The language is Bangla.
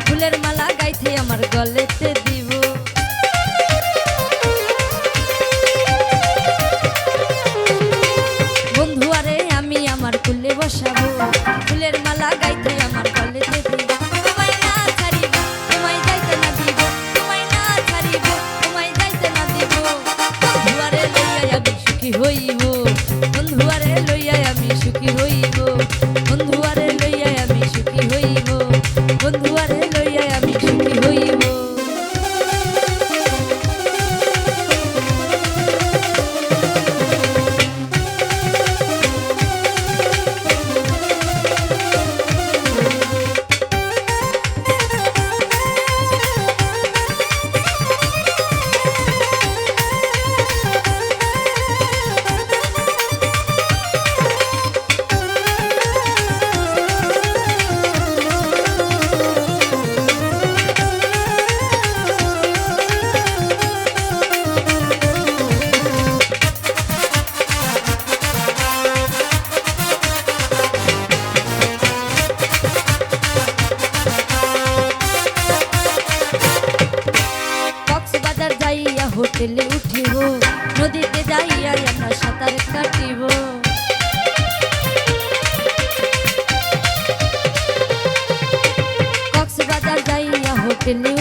ফুলের মালা গাইতে আমার গলেতে দিব। বন্ধু আরে আমি আমার কুলে বসাবো, ফুলের মালা গাইতে আমার গলেতে দিব। তোমায় না ছাড়িব, তোমায় যাইতে না দিব, তোমায় না ছাড়িব, তোমায় যাইতে না দিব। বন্ধু আরে লইয়া আমি সুখী হইব, বন্ধু আরে লইয়া আমি সুখী হইব, বন্ধু আরে লইয়া আমি সুখী হইব, বন্ধু আরে লইয়া আমি সুখী হইব। হোটেলে উঠিব, নদীতে যাইয়া আমরা সাঁতার কাটিব। কক্সবাজার যাইয়া হোটেলে